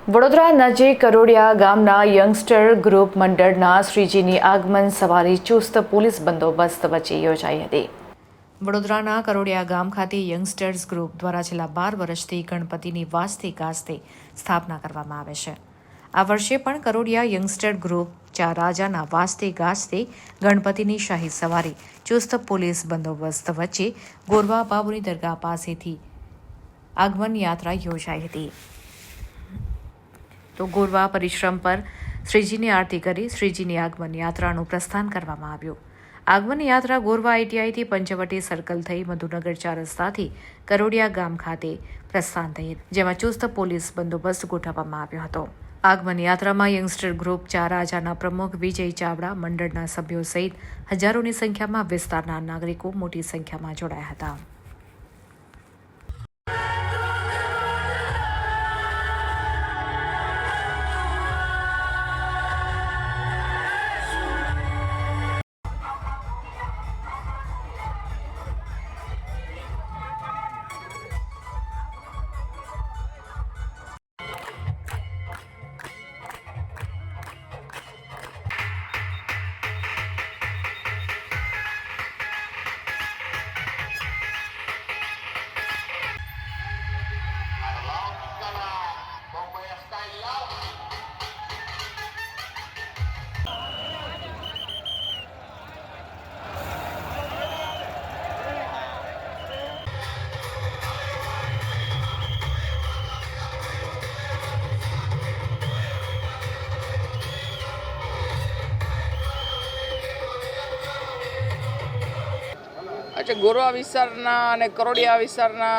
વડોદરા નજીક કરોડિયા ગામના youngster group મંડળના શ્રીજીની આગમન સવારી ચુસ્ત પોલીસ બંદોબસ્ત વચ્ચે યોજાઈ હતી। વડોદરાના કરોડિયા ગામ ખાતે યંગસ્ટર્સ ગ્રુપ દ્વારા છેલ્લા 12 વર્ષથી ગણપતિની વાજતે ગાજતે સ્થાપના કરવામાં આવે છે। આ વર્ષે પણ કરોડિયા યંગસ્ટર ગ્રુપ ચાર રાજાના વાજતે ગાજતે ગણપતિની શાહી સવારી ચુસ્ત પોલીસ બંદોબસ્ત વચ્ચે ગોરવા બાબુની દરગાહ પાસેથી આગમન યાત્રા યોજાઈ હતી। તો ગોરવા પરિશ્રમ પર શ્રીજીની આરતી કરી શ્રીજીની આગમન યાત્રાનું પ્રસ્થાન કરવામાં આવ્યું। આગમન યાત્રા ગોરવા આઈટીઆઈથી પંચવટી સર્કલ થઈ મધુનગર ચાર રસ્તાથી કરોડિયા ગામ ખાતે પ્રસ્થાન થઈ, જેમાં ચુસ્ત પોલીસ બંદોબસ્ત ગોઠવવામાં આવ્યો હતો। આગમન યાત્રામાં યંગસ્ટર ગ્રુપ ચાર રાજાના પ્રમુખ વિજય ચાવડા, મંડળના સભ્યો સહિત હજારોની સંખ્યામાં વિસ્તારના નાગરિકો મોટી સંખ્યામાં જોડાયા હતા। अच्छा, गोरवा विस्ताરના અને કરોડિયા વિસ્તારના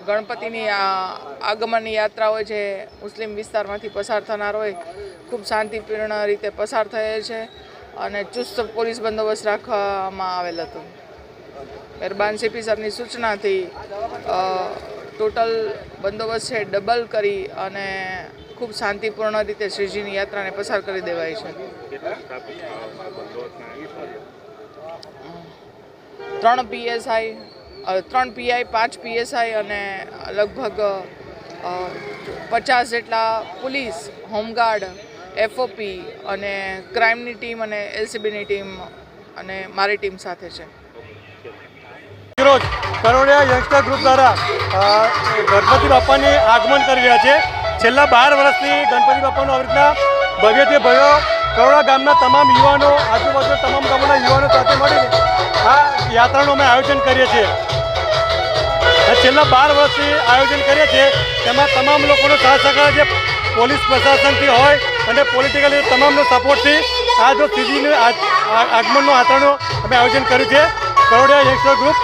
ગણપતિની આગમનની યાત્રા હોય છે। મુસ્લિમ વિસ્તારમાંથી પસાર થનાર હોય, ખૂબ શાંતિપૂર્ણ રીતે પસાર થયેલ છે અને ચુસ્ત પોલીસ બંદોબસ્ત રાખવામાં આવેલ હતો। મહેરબાન સીપી સરની સૂચનાથી ટોટલ બંદોબસ્ત છે ડબલ કરી અને ખૂબ શાંતિપૂર્ણ રીતે શ્રીજીની યાત્રાને પસાર કરી દેવાય છે। 3 PSI, 3 PI, 5 PSI અને લગભગ 50 જેટલા પોલીસ, હોમગાર્ડ, FOP અને ક્રાઇમની ટીમ અને LCBની ટીમ અને મારી ટીમ સાથે છે। રોજ કરોડિયા યંગસ્ટર ગ્રુપ દ્વારા ગણપતિ બાપાની આગમન કરી રહ્યા છે। છેલ્લા 12 વર્ષથી ગણપતિ બાપાનું આવી રીતના ભવ્યથી ભવ્ય કરોડા ગામના તમામ યુવાનો, આજુબાજુ તમામ ગામોના યુવાનો સાથે મળીને આ યાત્રાનું અમે આયોજન કરીએ છીએ। છેલ્લા 12 વર્ષથી આયોજન કરીએ છીએ, તેમાં તમામ લોકોનો સાથ સહકાર છે, પોલીસ પ્રશાસનથી હોય અને પોલિટિકલી તમામનો સપોર્ટથી આ જો શ્રીજીનું આગમનનું યાત્રાનું અમે આયોજન કર્યું છે। Karodiya youngster group